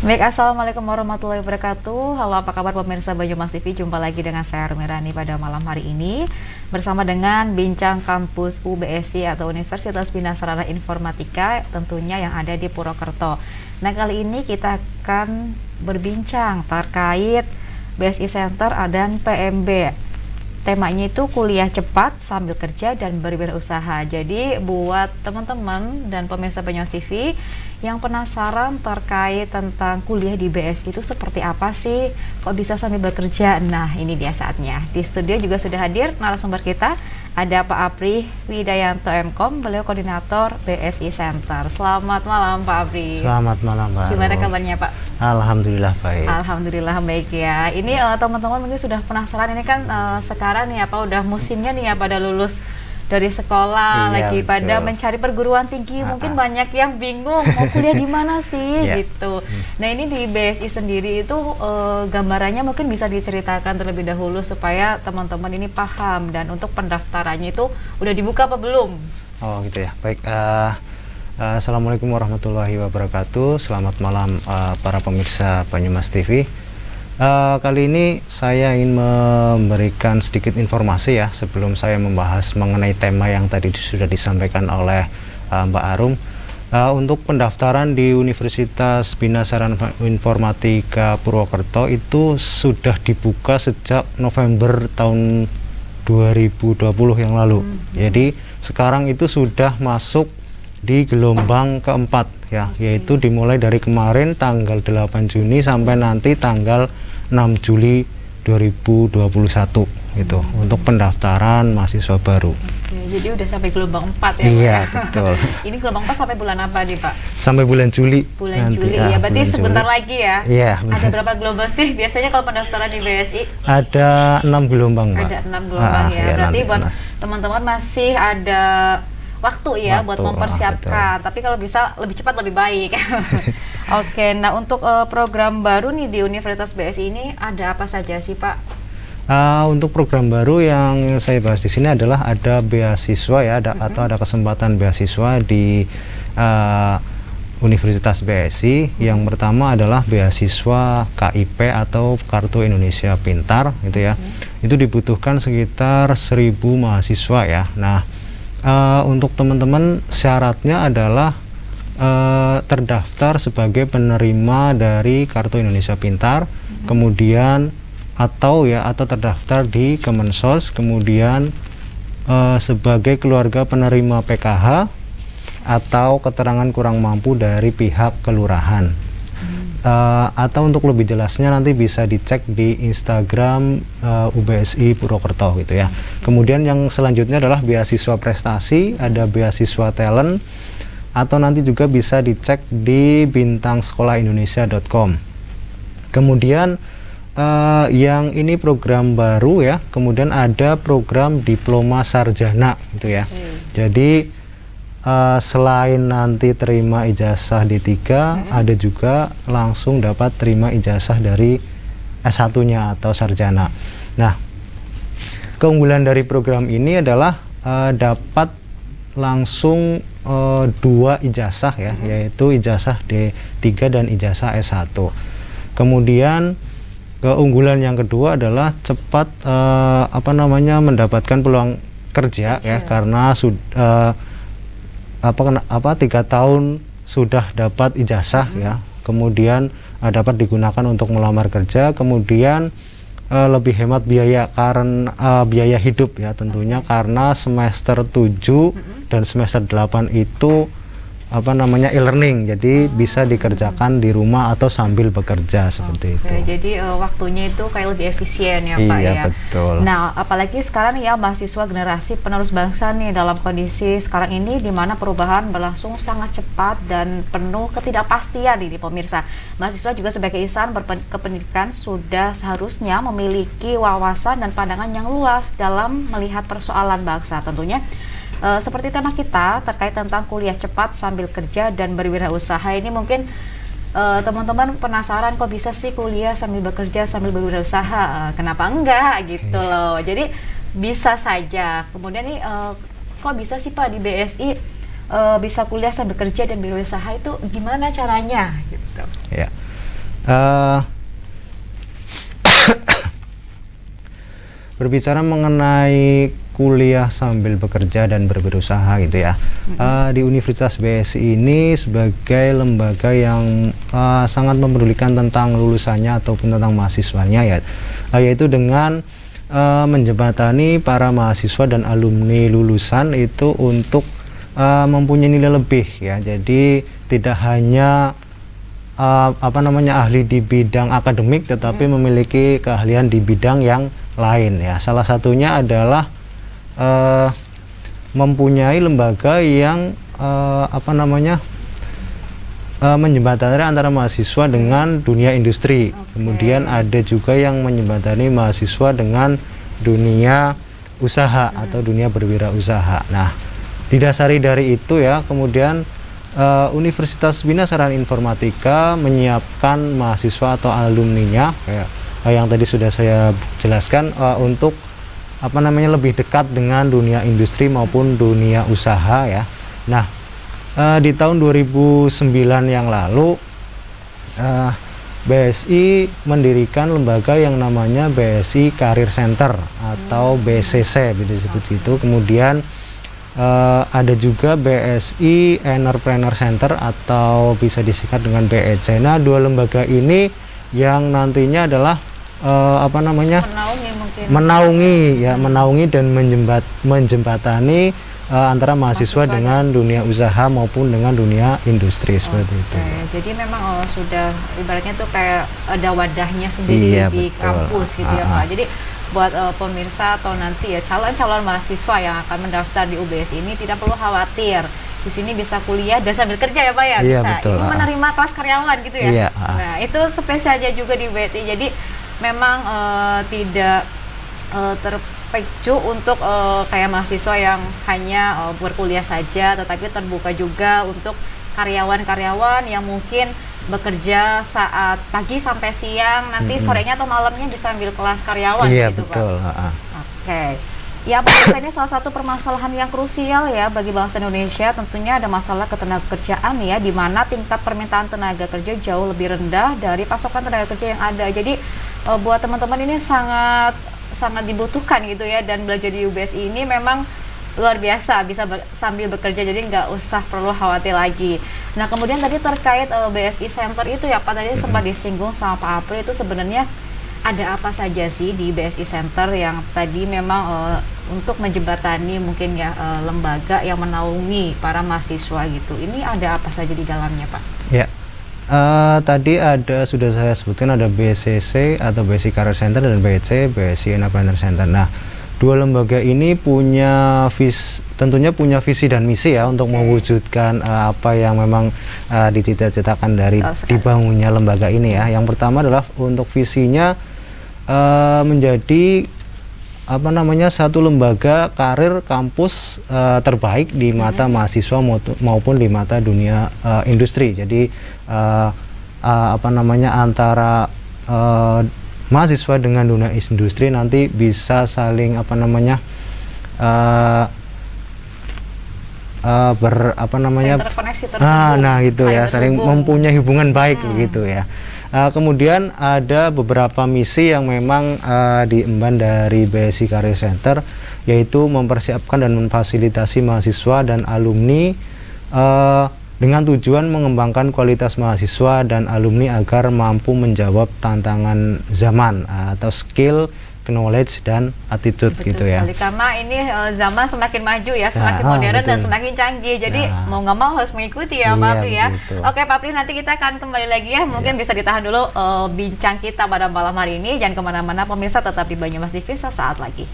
Baik, Assalamualaikum warahmatullahi wabarakatuh. Halo, apa kabar pemirsa Banyumas TV? Jumpa lagi dengan saya Rumirani pada malam hari ini bersama dengan Bincang Kampus UBSI atau Universitas Bina Sarana Informatika tentunya yang ada di Purwokerto. Nah, kali ini kita akan berbincang terkait BSI Center dan PMB. Temanya itu kuliah cepat sambil kerja dan berwirausaha. Jadi buat teman-teman dan pemirsa Banyumas TV yang penasaran terkait tentang kuliah di BSI itu seperti apa sih? Kok bisa sambil bekerja? Nah, ini dia saatnya. Di studio juga sudah hadir narasumber kita. Ada Pak Apri Widayanto MKom, beliau koordinator BSI Center. Selamat malam Pak Apri. Selamat malam Mbak. Gimana kabarnya Pak? Alhamdulillah baik. Alhamdulillah baik ya. Ini teman-teman mungkin sudah penasaran, ini kan sekarang nih apa udah musimnya nih ya, pada lulus dari sekolah, lagi betul. Pada mencari perguruan tinggi, mungkin banyak yang bingung mau kuliah di mana sih gitu. Nah, ini di BSI sendiri itu gambarannya mungkin bisa diceritakan terlebih dahulu supaya teman-teman ini paham, dan untuk pendaftarannya itu udah dibuka apa belum? Oh gitu ya, baik. Assalamualaikum warahmatullahi wabarakatuh. Selamat malam para pemirsa Banyumas TV. Kali ini saya ingin memberikan sedikit informasi ya sebelum saya membahas mengenai tema yang tadi sudah disampaikan oleh Mbak Arum. Untuk pendaftaran di Universitas Bina Sarana Informatika Purwokerto itu sudah dibuka sejak November tahun 2020 yang lalu. Jadi sekarang itu sudah masuk di gelombang keempat ya, yaitu dimulai dari kemarin tanggal 8 Juni sampai nanti tanggal 6 Juli 2021 itu untuk pendaftaran mahasiswa baru. Oke, jadi udah sampai gelombang 4 ya Pak? Iya, betul. Ini gelombang 4 sampai bulan apa nih Pak? Sampai bulan Juli. Bulan nanti, Juli ya, berarti sebentar Juli lagi ya? Iya. Ada berapa gelombang sih biasanya kalau pendaftaran di BSI? Ada 6 gelombang Mbak. Ada 6 gelombang ya, berarti buat teman-teman masih ada waktu ya buat mempersiapkan, tapi kalau bisa lebih cepat lebih baik. Oke, nah untuk program baru nih di Universitas BSI ini ada apa saja sih Pak? Untuk program baru yang saya bahas di sini adalah ada beasiswa ya, atau ada kesempatan beasiswa di Universitas BSI. Yang pertama adalah beasiswa KIP atau Kartu Indonesia Pintar gitu ya. Itu dibutuhkan sekitar 1.000 mahasiswa ya. Nah, untuk teman-teman syaratnya adalah terdaftar sebagai penerima dari Kartu Indonesia Pintar, kemudian atau terdaftar di Kemensos, kemudian sebagai keluarga penerima PKH atau keterangan kurang mampu dari pihak kelurahan. Atau untuk lebih jelasnya nanti bisa dicek di Instagram UBSI Purwokerto gitu ya. Kemudian yang selanjutnya adalah beasiswa prestasi, ada beasiswa talent, atau nanti juga bisa dicek di bintangsekolahindonesia.com. Kemudian yang ini program baru ya, kemudian ada program diploma sarjana gitu ya. Jadi selain nanti terima ijazah D3, ada juga langsung dapat terima ijazah dari S1-nya atau sarjana. Nah, keunggulan dari program ini adalah dapat langsung 2 ijazah ya, yaitu ijazah D3 dan ijazah S1. Kemudian keunggulan yang kedua adalah cepat mendapatkan peluang kerja ya, karena 3 tahun sudah dapat ijazah ya, kemudian dapat digunakan untuk melamar kerja, kemudian lebih hemat biaya karena biaya hidup ya tentunya, karena semester 7 dan semester 8 itu e-learning, jadi bisa dikerjakan di rumah atau sambil bekerja seperti itu. Jadi waktunya itu kayak lebih efisien ya Pak ya. Iya betul. Nah, apalagi sekarang ya mahasiswa generasi penerus bangsa nih dalam kondisi sekarang ini di mana perubahan berlangsung sangat cepat dan penuh ketidakpastian ini pemirsa. Mahasiswa juga sebagai insan berpendidikan sudah seharusnya memiliki wawasan dan pandangan yang luas dalam melihat persoalan bangsa tentunya. Seperti tema kita terkait tentang kuliah cepat sambil kerja dan berwirausaha ini, mungkin teman-teman penasaran kok bisa sih kuliah sambil bekerja sambil berwirausaha, kenapa enggak gitu loh. Jadi bisa saja. Kemudian nih kok bisa sih Pak di BSI bisa kuliah sambil kerja dan berwirausaha, itu gimana caranya gitu? Ya. Eh, Berbicara mengenai kuliah sambil bekerja dan berwirausaha gitu ya, di Universitas BSI ini sebagai lembaga yang sangat mempedulikan tentang lulusannya ataupun tentang mahasiswanya ya, yaitu dengan menjembatani para mahasiswa dan alumni lulusan itu untuk mempunyai nilai lebih ya. Jadi tidak hanya ahli di bidang akademik, tetapi memiliki keahlian di bidang yang lain ya. Salah satunya adalah mempunyai lembaga yang menjembatani antara mahasiswa dengan dunia industri. Kemudian ada juga yang menjembatani mahasiswa dengan dunia usaha atau dunia berwirausaha. Nah, didasari dari itu ya, kemudian Universitas Bina Sarana Informatika menyiapkan mahasiswa atau alumninya kayak yang tadi sudah saya jelaskan untuk lebih dekat dengan dunia industri maupun dunia usaha ya. Nah, di tahun 2009 yang lalu BSI mendirikan lembaga yang namanya BSI Career Center atau BCC disebut gitu. Kemudian ada juga BSI Entrepreneur Center atau bisa disingkat dengan BEC. Nah, dua lembaga ini yang nantinya adalah menaungi dan menjembatani antara mahasiswa dengan dunia usaha maupun dengan dunia industri seperti itu. Jadi memang sudah ibaratnya tuh kayak ada wadahnya sendiri di kampus gitu ya Pak. Jadi buat pemirsa atau nanti ya calon-calon mahasiswa yang akan mendaftar di UBS ini tidak perlu khawatir. Di sini bisa kuliah dan sambil kerja ya Pak ya, bisa. Betul. Ini menerima kelas karyawan gitu ya. Iya. Nah, itu spesialnya juga di UBSI. Jadi memang tidak terpicu untuk kayak mahasiswa yang hanya berkuliah saja, tetapi terbuka juga untuk karyawan-karyawan yang mungkin bekerja saat pagi sampai siang, nanti sorenya atau malamnya bisa ambil kelas karyawan gitu betul. Pak. Oke. Ya, Pak, ini salah satu permasalahan yang krusial ya bagi bangsa Indonesia. Tentunya ada masalah ketenagakerjaan ya, di mana tingkat permintaan tenaga kerja jauh lebih rendah dari pasokan tenaga kerja yang ada. Jadi buat teman-teman ini sangat dibutuhkan gitu ya, dan belajar di UBSI ini memang luar biasa, bisa sambil bekerja, jadi nggak usah perlu khawatir lagi. Nah, kemudian tadi terkait BSI Center itu ya Pak, tadi sempat disinggung sama Pak April, itu sebenarnya ada apa saja sih di BSI Center yang tadi memang untuk menjembatani mungkin ya lembaga yang menaungi para mahasiswa gitu. Ini ada apa saja di dalamnya Pak? Ya, tadi sudah saya sebutkan ada BCC atau BSI Career Center dan BEC, BSI Entrepreneur Center. Nah, dua lembaga ini tentunya punya visi dan misi ya untuk mewujudkan apa yang memang dicita-citakan dari dibangunnya lembaga ini ya. Yang pertama adalah untuk visinya menjadi satu lembaga karir kampus terbaik di mata mahasiswa maupun di mata dunia industri. Jadi antara mahasiswa dengan dunia industri nanti bisa saling saling mempunyai hubungan baik begitu ya. Kemudian ada beberapa misi yang memang diemban dari BSI Career Center, yaitu mempersiapkan dan memfasilitasi mahasiswa dan alumni dengan tujuan mengembangkan kualitas mahasiswa dan alumni agar mampu menjawab tantangan zaman atau skill, knowledge dan attitude. Betul gitu sekali, ya. Karena ini zaman semakin maju ya, semakin modern dan semakin canggih. Jadi mau nggak mau harus mengikuti ya Pak Pri ya. Betul. Oke Pak Pri, nanti kita akan kembali lagi ya. Mungkin bisa ditahan dulu bincang kita pada malam hari ini. Jangan kemana-mana pemirsa, tetap di Banyumas TV sesaat lagi.